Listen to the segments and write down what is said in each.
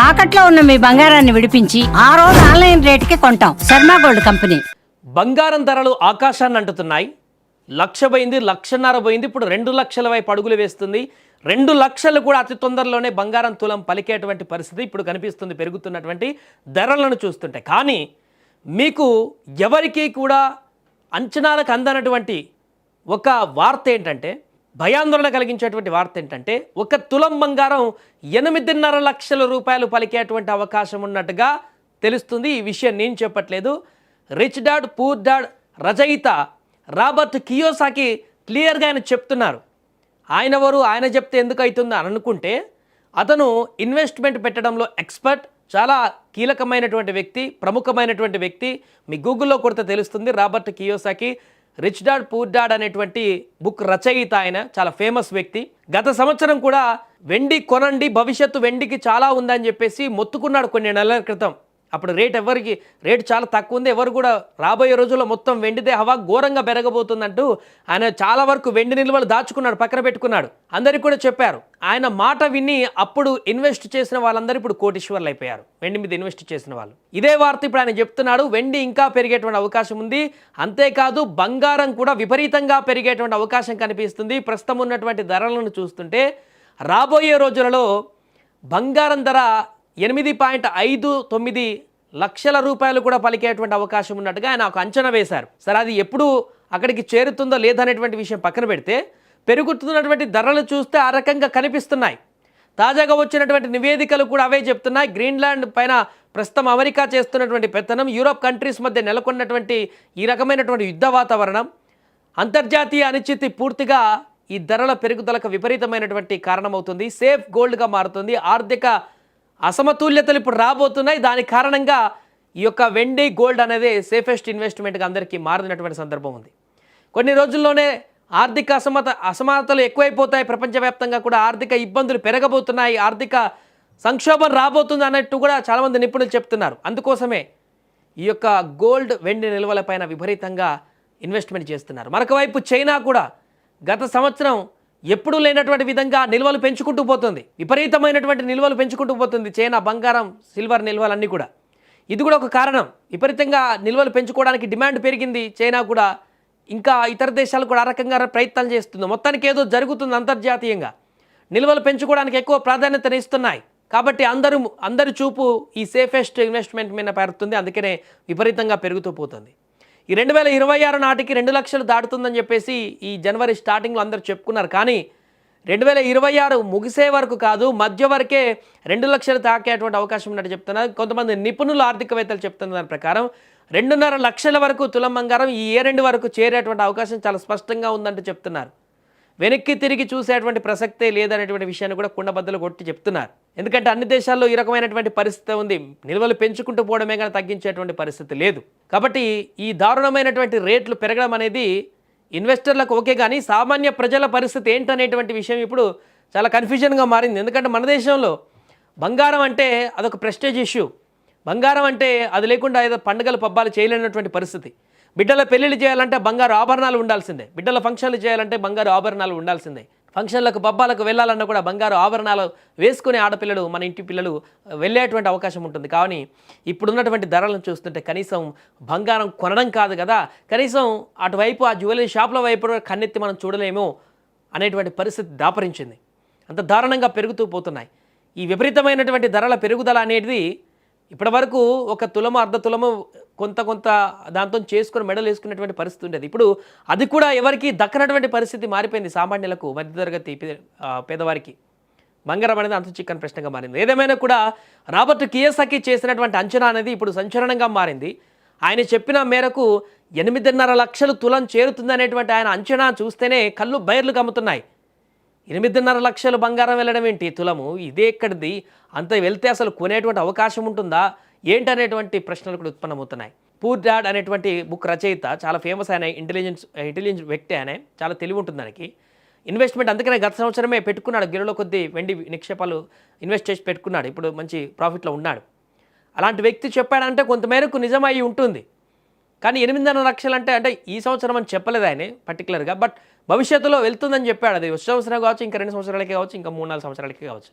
తాకట్లో ఉన్న మీ బంగారాన్ని విడిపించి ఆ రోజు ఆన్లైన్ రేటుకి కొంటాం. Sharma gold company. బంగారం ధరలు ఆకాశాన్ని అంటుతున్నాయి. 1,00,000 పోయింది, 1,50,000 పోయింది, ఇప్పుడు 2,00,000 వైపు అడుగులు వేస్తుంది. 2,00,000 కూడా అతి తొందరలోనే బంగారం తులం పలికేటువంటి పరిస్థితి ఇప్పుడు కనిపిస్తుంది పెరుగుతున్నటువంటి ధరలను చూస్తుంటే. కానీ మీకు ఎవరికి కూడా అంచనాలకు అందనటువంటి ఒక వార్త ఏంటంటే, భయాందోళన కలిగించేటువంటి వార్త ఏంటంటే, ఒక తులం బంగారం 8.5 లక్షల రూపాయలు పలికేటువంటి అవకాశం ఉన్నట్టుగా తెలుస్తుంది. ఈ విషయం నేను చెప్పట్లేదు, రిచ్ డాడ్ పూర్ డాడ్ రచయిత రాబర్ట్ కియోసాకి క్లియర్గా ఆయన చెప్తున్నారు. ఆయన ఎవరు, ఆయన చెప్తే ఎందుకు అవుతుందో అని అనుకుంటే, అతను ఇన్వెస్ట్మెంట్ పెట్టడంలో ఎక్స్పర్ట్, చాలా కీలకమైనటువంటి వ్యక్తి, ప్రముఖమైనటువంటి వ్యక్తి. మీ గూగుల్లో కొడితే తెలుస్తుంది. Robert Kiyosaki rich dad poor dad అనేటువంటి బుక్ రచయిత. ఆయన చాలా ఫేమస్ వ్యక్తి. గత సంవత్సరం కూడా వెండి కొనండి, భవిష్యత్తు వెండికి చాలా ఉందని చెప్పేసి మొత్తుకున్నాడు కొన్ని నెలల క్రితం. అప్పుడు రేట్ చాలా తక్కువ ఉంది, ఎవరు కూడా రాబోయే రోజుల్లో మొత్తం వెండిదే హవా, ఘోరంగా పెరగబోతుందంటూ ఆయన చాలా వరకు వెండి నిల్వలు దాచుకున్నాడు, పక్కన పెట్టుకున్నాడు. అందరికీ కూడా చెప్పారు. ఆయన మాట విని అప్పుడు ఇన్వెస్ట్ చేసిన వాళ్ళందరూ ఇప్పుడు కోటీశ్వర్లు అయిపోయారు, వెండి మీద ఇన్వెస్ట్ చేసిన వాళ్ళు. ఇదే వార్త ఇప్పుడు ఆయన చెప్తున్నాడు. వెండి ఇంకా పెరిగేటువంటి అవకాశం ఉంది, అంతేకాదు బంగారం కూడా విపరీతంగా పెరిగేటువంటి అవకాశం కనిపిస్తుంది. ప్రస్తుతం ఉన్నటువంటి ధరలను చూస్తుంటే రాబోయే రోజులలో బంగారం ధర 8.59 లక్షల రూపాయలు కూడా పలికేటువంటి అవకాశం ఉన్నట్టుగా ఆయన ఒక అంచనా వేశారు. సరే, అది ఎప్పుడు అక్కడికి చేరుతుందో లేదనేటువంటి విషయం పక్కన పెడితే, పెరుగుతున్నటువంటి ధరలు చూస్తే ఆ రకంగా కనిపిస్తున్నాయి. తాజాగా వచ్చినటువంటి నివేదికలు కూడా అవే చెప్తున్నాయి. గ్రీన్లాండ్ పైన ప్రస్తుతం అమెరికా చేస్తున్నటువంటి పెత్తనం, యూరోప్ కంట్రీస్ మధ్య నెలకొన్నటువంటి ఈ రకమైనటువంటి యుద్ధ వాతావరణం, అంతర్జాతీయ అనిశ్చితి పూర్తిగా ఈ ధరల పెరుగుదలకు విపరీతమైనటువంటి కారణమవుతుంది. సేఫ్ గోల్డ్గా మారుతుంది. ఆర్థిక అసమతుల్యతలు ఇప్పుడు రాబోతున్నాయి. దాని కారణంగా ఈ యొక్క వెండి గోల్డ్ అనేది సేఫెస్ట్ ఇన్వెస్ట్మెంట్గా అందరికీ మారినటువంటి సందర్భం ఉంది. కొన్ని రోజుల్లోనే ఆర్థిక అసమానతలు ఎక్కువైపోతాయి. ప్రపంచవ్యాప్తంగా కూడా ఆర్థిక ఇబ్బందులు పెరగబోతున్నాయి, ఆర్థిక సంక్షోభం రాబోతుంది అన్నట్టు కూడా చాలామంది నిపుణులు చెప్తున్నారు. అందుకోసమే ఈ యొక్క గోల్డ్ వెండి నిల్వలపైన విపరీతంగా ఇన్వెస్ట్మెంట్ చేస్తున్నారు. మరొక వైపు చైనా కూడా గత సంవత్సరం ఎప్పుడూ లేనటువంటి విధంగా నిల్వలు పెంచుకుంటూ పోతుంది, విపరీతమైనటువంటి నిల్వలు పెంచుకుంటూ పోతుంది చైనా. బంగారం, సిల్వర్ నిల్వలన్నీ కూడా, ఇది కూడా ఒక కారణం. విపరీతంగా నిల్వలు పెంచుకోవడానికి డిమాండ్ పెరిగింది చైనా కూడా. ఇంకా ఇతర దేశాలు కూడా ఆ రకంగా ప్రయత్నాలు చేస్తుంది. మొత్తానికి ఏదో జరుగుతుంది అంతర్జాతీయంగా. నిల్వలు పెంచుకోవడానికి ఎక్కువ ప్రాధాన్యతను ఇస్తున్నాయి. కాబట్టి అందరి చూపు ఈ సేఫెస్ట్ ఇన్వెస్ట్మెంట్ మీద పెరుగుతుంది. అందుకనే విపరీతంగా పెరుగుతూ పోతుంది. ఈ 2026 నాటికి 2 లక్షలు దాటుతుందని చెప్పేసి ఈ జనవరి స్టార్టింగ్లో అందరూ చెప్పుకున్నారు. కానీ 2026 ముగిసే వరకు కాదు, మధ్య వరకే 2 లక్షలు తాకేటువంటి అవకాశం ఉన్నట్టు చెప్తున్నారు కొంతమంది నిపుణులు, ఆర్థికవేత్తలు చెప్తున్న దాని ప్రకారం. 2.5 లక్షల వరకు తులం బంగారం ఈ ఏరెండు వరకు చేరేటువంటి అవకాశం చాలా స్పష్టంగా ఉందంటూ చెప్తున్నారు. వెనక్కి తిరిగి చూసేటువంటి ప్రసక్తే లేదనేటువంటి విషయాన్ని కూడా కుండబద్దలు కొట్టి చెప్తున్నారు. ఎందుకంటే అన్ని దేశాల్లో ఈ రకమైనటువంటి పరిస్థితి ఉంది. నిల్వలు పెంచుకుంటూ పోవడమే కానీ తగ్గించేటువంటి పరిస్థితి లేదు. కాబట్టి ఈ దారుణమైనటువంటి రేట్లు పెరగడం అనేది ఇన్వెస్టర్లకు ఓకే, కానీ సామాన్య ప్రజల పరిస్థితి ఏంటనేటువంటి విషయం ఇప్పుడు చాలా కన్ఫ్యూజన్గా మారింది. ఎందుకంటే మన దేశంలో బంగారం అంటే అదొక ప్రెస్టేజ్ ఇష్యూ. బంగారం అంటే అది లేకుండా ఏదో పండుగలు పబ్బాలు చేయలేనటువంటి పరిస్థితి. బిడ్డల పెళ్ళిళ్ళు చేయాలంటే బంగారు ఆభరణాలు ఉండాల్సిందే, బిడ్డల ఫంక్షన్లు చేయాలంటే బంగారు ఆభరణాలు ఉండాల్సిందే, ఫంక్షన్లకు పబ్బాలకు వెళ్ళాలన్నా కూడా బంగారు ఆభరణాలు వేసుకునే ఆడపిల్లలు, మన ఇంటి పిల్లలు వెళ్ళేటువంటి అవకాశం ఉంటుంది. కానీ ఇప్పుడున్నటువంటి ధరలను చూస్తుంటే కనీసం బంగారం కొనడం కాదు కదా, కనీసం అటువైపు ఆ జ్యువెలరీ షాప్ల వైపు కన్నెత్తి మనం చూడలేమో అనేటువంటి పరిస్థితి దాపరించింది. అంత దారుణంగా పెరుగుతూ పోతున్నాయి. ఈ విపరీతమైనటువంటి ధరల పెరుగుదల అనేది ఇప్పటి వరకు ఒక తులము, అర్ధ తులము కొంత దాంతో చేసుకుని మెడలు వేసుకునేటువంటి పరిస్థితి ఉండేది. ఇప్పుడు అది కూడా ఎవరికి దక్కనటువంటి పరిస్థితి మారిపోయింది. సామాన్యులకు, మధ్యతరగతి పేదవారికి బంగారం అనేది అంత చిక్కని ప్రశ్నగా మారింది. ఏదేమైనా కూడా రాబర్ట్ కియోసాకి చేసినటువంటి అంచనా అనేది ఇప్పుడు సంచలనంగా మారింది. ఆయన చెప్పిన మేరకు 8.5 లక్షలు తులం చేరుతుందనేటువంటి ఆయన అంచనా చూస్తేనే కళ్ళు బయర్లు కమ్ముతున్నాయి. 8.5 లక్షలు బంగారం వెళ్ళడం ఏంటి తులము, ఇదే ఎక్కడిది, అంత వెళ్తే అసలు కొనేటువంటి అవకాశం ఉంటుందా ఏంటనేటువంటి ప్రశ్నలు కూడా ఉత్పన్నమవుతున్నాయి. పూర్ డాడ్ అనేటువంటి బుక్ రచయిత చాలా ఫేమస్, ఆయన ఇంటెలిజెన్స్ వ్యక్తి, ఆయన చాలా తెలివి ఉంటుంది దానికి. ఇన్వెస్ట్మెంట్ అందుకనే గత సంవత్సరమే పెట్టుకున్నాడు, గిరలో కొద్ది వెండి నిక్షేపాలు ఇన్వెస్ట్ చేసి పెట్టుకున్నాడు, ఇప్పుడు మంచి ప్రాఫిట్లో ఉన్నాడు. అలాంటి వ్యక్తి చెప్పాడంటే కొంతమేరకు నిజమై ఉంటుంది. కానీ 8.5 లక్షలు అంటే ఈ సంవత్సరం అని చెప్పలేదు ఆయన పర్టికులర్గా, బట్ భవిష్యత్తులో వెళ్తుందని చెప్పాడు. అది వచ్చే సంవత్సరం కావచ్చు, ఇంకా 2 సంవత్సరాలకే కావచ్చు, ఇంకా 3-4 సంవత్సరాలకే కావచ్చు.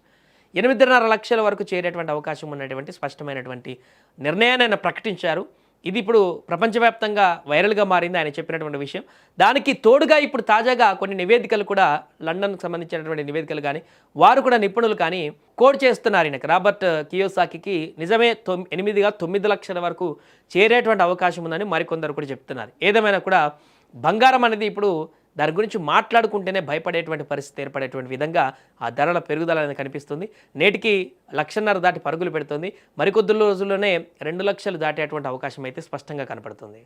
8.5 లక్షల వరకు చేరేటువంటి అవకాశం ఉన్నటువంటి స్పష్టమైనటువంటి నిర్ణయాన్ని ఆయన ప్రకటించారు. ఇది ఇప్పుడు ప్రపంచవ్యాప్తంగా వైరల్గా మారింది ఆయన చెప్పినటువంటి విషయం. దానికి తోడుగా ఇప్పుడు తాజాగా కొన్ని నివేదికలు కూడా లండన్కు సంబంధించినటువంటి నివేదికలు కానీ వారు కూడా నిపుణులు కానీ కోడ్ చేస్తున్నారు ఈయనకి రాబర్ట్ కియోసాకికి నిజమే 9 లక్షల వరకు చేరేటువంటి అవకాశం ఉందని మరికొందరు కూడా చెప్తున్నారు. ఏదేమైనా కూడా బంగారం అనేది ఇప్పుడు దాని గురించి మాట్లాడుకుంటేనే భయపడేటువంటి పరిస్థితి ఏర్పడేటువంటి విధంగా ఆ ధరల పెరుగుదల అనేది కనిపిస్తుంది. నేటికి 1.5 లక్షలు దాటి పరుగులు పెడుతుంది. మరికొద్ది రోజుల్లోనే 2 లక్షలు దాటేటువంటి అవకాశం అయితే స్పష్టంగా కనపడుతుంది.